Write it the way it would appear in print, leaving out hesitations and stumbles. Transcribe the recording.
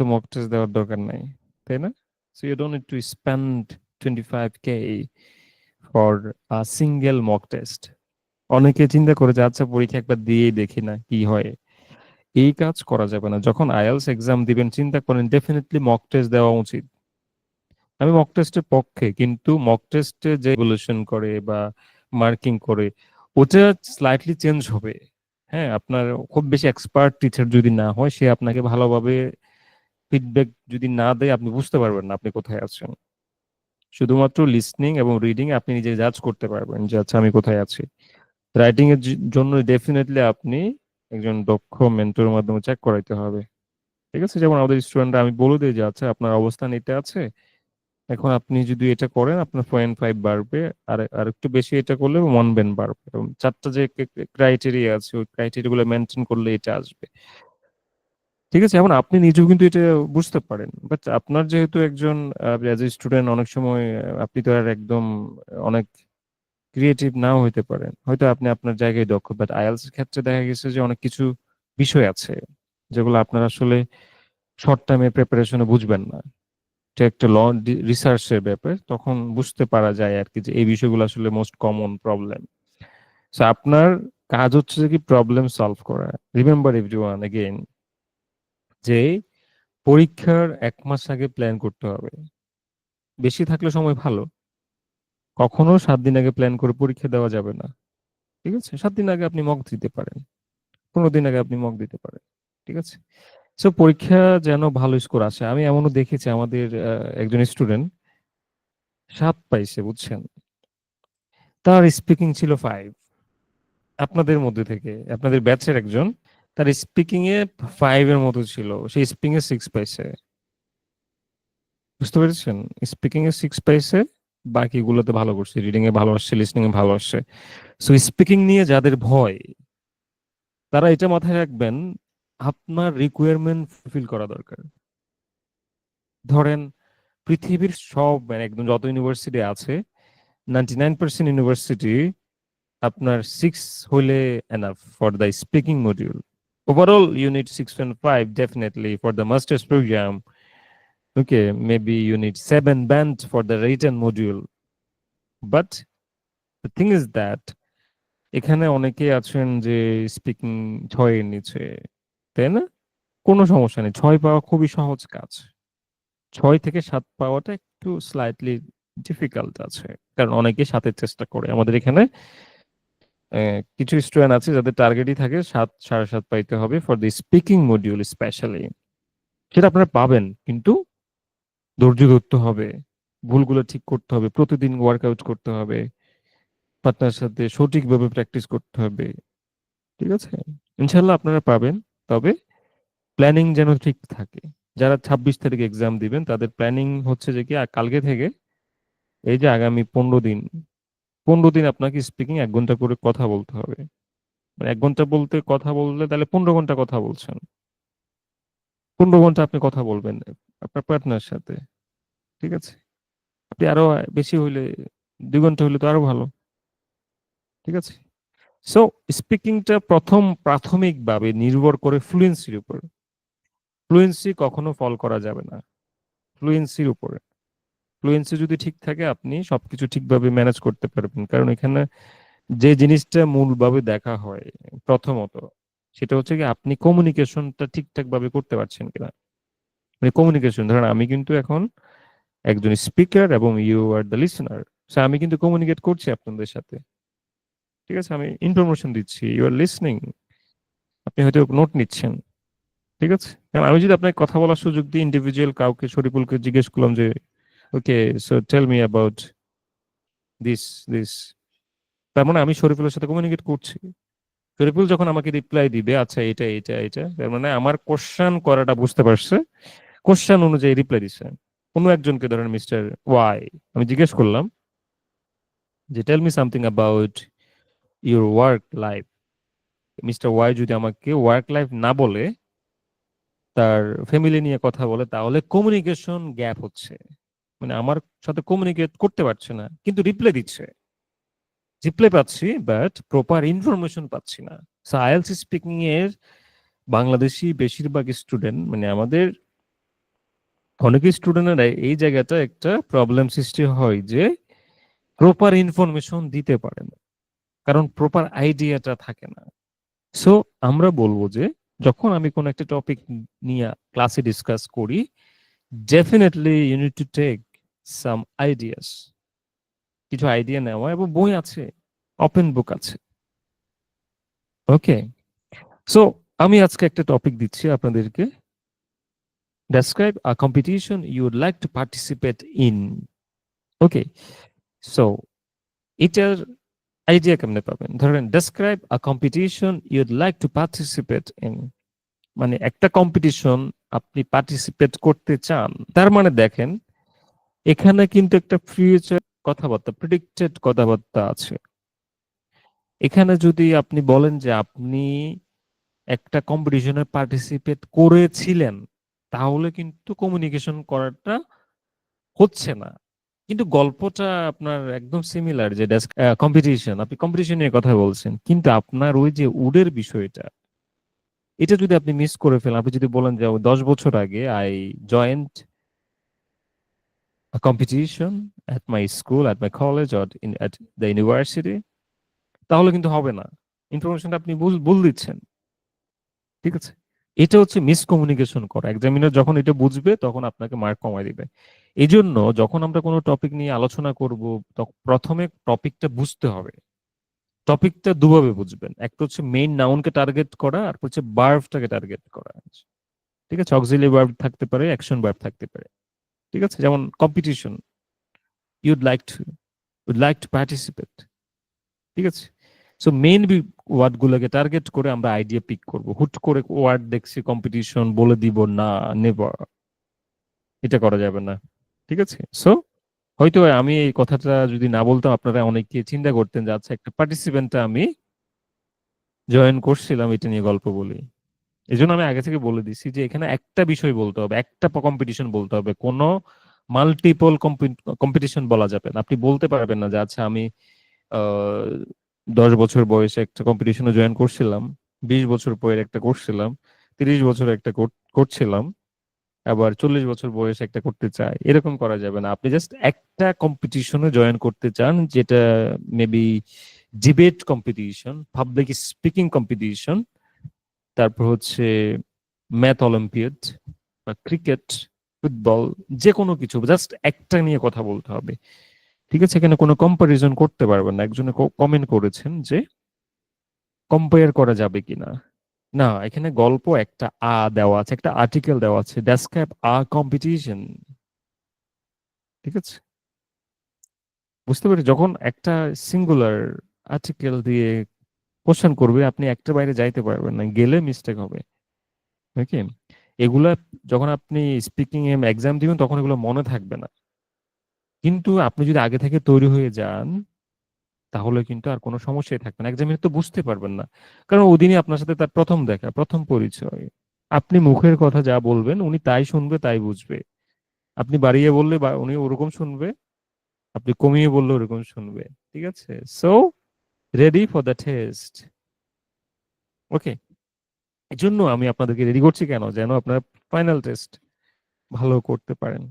তো mock test দেওয়ার দরকার নাই, তাই না? So you don't need to spend 25K for a single mock test. অনেকে চিন্তা করে যে আচ্ছা পরীক্ষা একবার দিয়েই দেখি না কি হয়। এই কাজ করা যাবে না। যখন আইএলটিএস এক্সাম দিবেন চিন্তা করেন ডেফিনেটলি মক টেস্ট দেওয়া উচিত। আমি মক টেস্টের পক্ষে, কিন্তু মক টেস্টে যে ইভ্যালুয়েশন করে বা মার্কিং করে ওটা স্লাইটলি চেঞ্জ হবে। হ্যাঁ, আপনার খুব বেশি এক্সপার্ট টিচার যদি না হয়, সে আপনাকে ভালোভাবে ফিডব্যাক যদি না দেয় আপনি বুঝতে পারবেন না আপনি কোথায় আছেন। শুধুমাত্র লিসনিং এবং রিডিং আপনি নিজে জাজ করতে পারবেন যে আচ্ছা আমি কোথায় আছি। রাইটিং এর জন্য ডেফিনেটলি আপনি একজন দক্ষ মেন্টরের মাধ্যমে চেক করাইতে হবে। ঠিক আছে, যেমন আমাদের স্টুডেন্টরা আমি বলে দিই যে আচ্ছা আপনার অবস্থান এটা আছে, এখন আপনি যদি এটা করেন আপনার 0.5 বাড়বে, আর আর একটু বেশি এটা করলে 1 ব্যান্ড বাড়বে, এবং চারটা যে ক্রাইটেরিয়া আছে ওই ক্রাইটেরিয়া গুলো মেনটেন করলে এটা আসবে। ঠিক আছে, এখন আপনি নিজেও কিন্তু এটা বুঝতে পারেন, বাট আপনার যেহেতু একজন অ্যাজ এ স্টুডেন্ট অনেক সময় আপনি তো আর একদম অনেক ক্রিয়েটিভ নাও হইতে পারেন, হয়তো আপনি আপনার জায়গায় দক্ষ, বাট আইএলটিএস এর ক্ষেত্রে দেখা গেছে যে অনেক কিছু বিষয় আছে যেগুলো আপনার আসলে শর্ট টাইমে প্রিপারেশনে বুঝবেন না। এটা একটা লং রিসার্চের ব্যাপার, তখন বুঝতে পারা যায় আর কি যে এই বিষয়গুলো আসলে মোস্ট কমন প্রবলেম। সো আপনার কাজ হচ্ছে যে কি প্রবলেম সলভ করা। রিমেম্বার এভরিওয়ান এগেইন যে পরীক্ষার 1 মাস আগে প্ল্যান করতে হবে। বেশি থাকলে সময় ভালো, কখনো 7 দিন আগে প্ল্যান করে পরীক্ষা দেওয়া যাবে না। ঠিক আছে, 7 দিন আগে আপনি মক দিতে পারেন, 15 দিন আগে আপনি মক দিতে পারেন। ঠিক আছে, সো পরীক্ষা যেন ভালো স্কোর আসে। আমি এমনও দেখেছি আমাদের একজন স্টুডেন্ট 7 পাইছে, বুঝছেন? তার স্পিকিং ছিল 5। আপনাদের মধ্যে থেকে আপনাদের ব্যাচের একজন, তার স্পিকিং এ 5 এর মতো ছিল, সে স্পিকিং এ 6 পাইছে। বুঝতে পেরেছেন? স্পিকিং এ 6 পাইছে, বাকিগুলোতে ভালো করছে, রিডিং এ ভালো আসছে, লিসনিং এ ভালো আসছে। সো স্পিকিং নিয়ে যাদের ভয়, তারা এটা মাথায় রাখবেন, আপনার রিকোয়ারমেন্ট ফুলফিল করা দরকার। ধরেন পৃথিবীর সব মানে একদম যত ইউনিভার্সিটি আছে, 99% ইউনিভার্সিটি আপনার 6 হইলে enough for the speaking module. Overall you need 6.5 definitely for the master's program. Okay, maybe you need 7 band for the written module. But the thing is that এখানে অনেকেই আছেন যে স্পিকিং 6 এর নিচে, তাই না? কোনো সমস্যা নেই, 6 পাওয়া খুবই সহজ কাজ। 6 থেকে 7 পাওয়াটা একটু স্লাইটলি ডিফিকাল্ট আছে, কারণ অনেকে 7-এর চেষ্টা করে। আমাদের এখানে কিছু স্টুডেন্ট আছে যাদের টার্গেটই থাকে 7, 7.5 পাইতে হবে for the speaking module specially. সেটা আপনারা পাবেন, কিন্তু ধৈর্য ধরতে হবে, ভুলগুলো ঠিক করতে হবে, প্রতিদিন ওয়ার্কআউট করতে হবে, পার্টনার সাথে সঠিকভাবে প্র্যাকটিস করতে হবে। ঠিক আছে, ইনশাল্লাহ আপনারা পাবেন। তবে প্ল্যানিং যেন ঠিক থাকে। যারা 26 তারিখ এক্সাম দিবেন তাদের প্ল্যানিং হচ্ছে যে কি কালকে থেকে এই যে আগামী 15 দিন, 15 দিন আপনাকে স্পিকিং 1 ঘন্টা করে কথা বলতে হবে। মানে 1 ঘন্টা বলতে কথা বললে তাহলে 15 ঘন্টা কথা বলছেন, 15 ঘন্টা আপনি কথা বলবেন আপনার পার্টনার সাথে। ঠিক আছে, আপনি আরো বেশি হইলে 2 ঘন্টা হইলে তো আরো ভালো। ঠিক আছে, সো স্পিকিংটা প্রথম প্রাথমিকভাবে নির্ভর করে ফ্লুয়েন্সির উপর। ফ্লুয়েন্সি কখনো ফল করা যাবে না ফ্লুয়েন্সির উপরে। ফ্লুয়েন্সি যদি ঠিক থাকে আপনি সবকিছু ঠিকভাবে ম্যানেজ করতে পারবেন, কারণ এখানে যে জিনিসটা মূলভাবে দেখা হয় প্রথমত, সেটা হচ্ছে কি আপনি কমিউনিকেশনটা ঠিকঠাক ভাবে করতে পারছেন কিনা। মানে কমিউনিকেশন, ধরেন আমি কিন্তু এখন একজন স্পিকার এবং ইউ আর দ্য লিসনার, আমি কিন্তু কমিউনিকেট করছি আপনাদের সাথে। ঠিক আছে, আমি ইনফরমেশন দিচ্ছি, ইউ আর লিসনিং, আপনি হয়তো নোট নিচ্ছেন। ঠিক আছে, কারণ আমি যদি আপনাকে কথা বলার সুযোগ দিই, ইন্ডিভিজুয়াল কাউকে শরীফুলকে জিজ্ঞেস করলাম যে okay so tell me about this this, তার মানে আমি শরীফুলের সাথে কমিউনিকেট করছি। শরীফুল যখন আমাকে রিপ্লাই দিবে আচ্ছা এটা এটা এটা, তার মানে আমার কোশ্চেন করাটা বুঝতে পারছে, কোশ্চেন অনুযায়ী রিপ্লাই দিছে। কোনো একজনকে ধরেন মিস্টার ওয়াই, আমি জিজ্ঞেস করলাম যে tell me something about your work life. Mister Y যদি আমাকে ওয়ার্ক লাইফ না বলে তার ফ্যামিলি নিয়ে কথা বলে, তাহলে কমিউনিকেশন গ্যাপ হচ্ছে। মানে আমার সাথে কমিউনিকেট করতে পারছে না, কিন্তু রিপ্লাই দিচ্ছে, রিপ্লাই পাচ্ছি, বাট প্রপার ইনফরমেশন পাচ্ছি না। সো আইএলটিএস স্পিকিং এর বাংলাদেশি বেশিরভাগ স্টুডেন্ট, মানে আমাদের অনেকে স্টুডেন্টরা এই জায়গাটা একটা প্রবলেম সৃষ্টি হয় যে প্রপার ইনফরমেশন দিতে পারে না, কারণ প্রপার আইডিয়াটা থাকে না। সো আমরা বলবো যে যখন আমি কোনো একটা টপিক নিয়ে ক্লাসে ডিসকাস করি, definitely you need to take some ideas, কিছু আইডিয়া নেওয়া, এবং বই আছে, ওপেন বুক আছে। ওকে, সো আমি আজকে একটা টপিক দিচ্ছি আপনাদেরকে, describe a competition you would like to participate in. Okay, so এটার আইডিয়া কেমনে পাবেন? ধরেন, describe a competition you'd like to participate in, মানে একটা কম্পিটিশন আপনি পার্টিসিপেট করতে চান। তার মানে দেখেন, এখানে কিন্তু একটা ফিউচার কথাবার্তা, প্রেডিক্টেড কথাবার্তা আছে। এখানে যদি আপনি বলেন যে আপনি একটা কম্পিটিশনে পার্টিসিপেট করেছিলেন, তাহলে কিন্তু কমিউনিকেশন করাটা হচ্ছে না। কিন্তু গল্পটা আপনার একদম সিমিলার, যে কম্পিটিশন, আপনি কম্পিটিশন নিয়ে কথা বলছেন, কিন্তু আপনার ওই যে উডের বিষয়টা, এটা যদি আপনি মিস করে ফেলেন, আপনি যদি বলেন যে 10 বছর আগে I joint a competition at my school, at my college, or at the university, তাহলে কিন্তু হবে না। ইনফরমেশনটা আপনি ভুল দিচ্ছেন। ঠিক আছে, এটা হচ্ছে মিসকমিউনিকেশন করা। এক্সামিনার যখন এটা বুঝবে, তখন আপনাকে মার্ক কমায় দিবে। এই জন্য যখন আমরা কোনো টপিক নিয়ে আলোচনা করব, তখন প্রথমে টপিকটা বুঝতে হবে। টপিকটা দুভাবে বুঝবেন, একটা হচ্ছে মেইন নাউনকে টার্গেট করা, আর হচ্ছে ভার্বটাকে টার্গেট করা। ঠিক আছে, অক্সিলারি ভার্ব থাকতে পারে, অ্যাকশন ভার্ব থাকতে পারে। ঠিক আছে, যেমন competition, you'd like to, would like to participate. ঠিক আছে, সো মেইন ওয়ার্ড গুলোকে টার্গেট করে আমরা আইডিয়া পিক করব। হুট করে ওয়ার্ড দেখছি কম্পিটিশন বলে দিব না, নেভার, এটা করা যাবে না। ঠিক আছে, সো হয়তো আমি এই কথাটা যদি না বলতাম, আপনারা অনেকে চিন্তা করতেন যে আচ্ছা, একটা পার্টিসিপেন্টটা আমি জয়েন করছিলাম, এটা নিয়ে গল্প বলি। এই জন্য আমি আগে থেকে বলে দিছি যে এখানে একটা বিষয় বলতে হবে, একটা কম্পিটিশন বলতে হবে, কোনো মাল্টিপল কম্পিটিশন বলা যাবে না। আপনি বলতে পারবেন না যে আচ্ছা, আমি 10 বছর বয়সে একটা কম্পিটিশনে জয়েন করছিলাম, 20 বছর পরে একটা করছিলাম, 30 বছর একটা করছিলাম, আবার 40 বছর বয়সে একটা করতে চাই, এরকম করা যাবে না। আপনি জাস্ট একটা কম্পিটিশনে জয়েন করতে চান, যেটা maybe debate competition, public speaking competition, তারপর হচ্ছে ম্যাথ অলিম্পিয়াড, বা ক্রিকেট, ফুটবল, যে কোনো কিছু, জাস্ট একটা নিয়ে কথা বলতে হবে। ঠিক আছে, এখানে কোনো কম্পারিজন করতে পারবেন না। একজনে কমেন্ট করেছেন যে কম্পেয়ার করা যাবে কিনা। না, এখানে গল্প একটা দেওয়া আছে, একটা আর্টিকেল দেওয়া আছে, ডেসক্রাইব কম্পিটিশন। ঠিক আছে, বুঝতে পারি, যখন একটা সিঙ্গুলার আর্টিকেল দিয়ে কোশ্চেন করবে, আপনি একটা বাইরে যাইতে পারবেন না, গেলে মিস্টেক হবে। ওকে, এগুলা যখন আপনি স্পিকিং এক্সাম দিবেন, তখন এগুলো মনে থাকবে না। কিন্তু আপনি যদি আগে থেকে তৈরি হয়ে যান, তাহলে কিন্তু আর কোনো সমস্যাই থাকবে না, এক্সামিনে তো বুঝতে পারবেন না। কারণ ওদিনই আপনার সাথে তার প্রথম দেখা, প্রথম পরিচয়। আপনি মুখের কথা যা বলবেন, উনি তাই শুনবে, তাই বুঝবে। আপনি বাড়িয়ে বললে উনি ওরকম শুনবে, আপনি কমিয়ে বললে ওরকম শুনবে। ঠিক আছে, so ready for the test. Okay, এই জন্য আমি আপনাদেরকে রেডি করছি কেন, যেন আপনারা ফাইনাল টেস্ট ভালো করতে পারেন।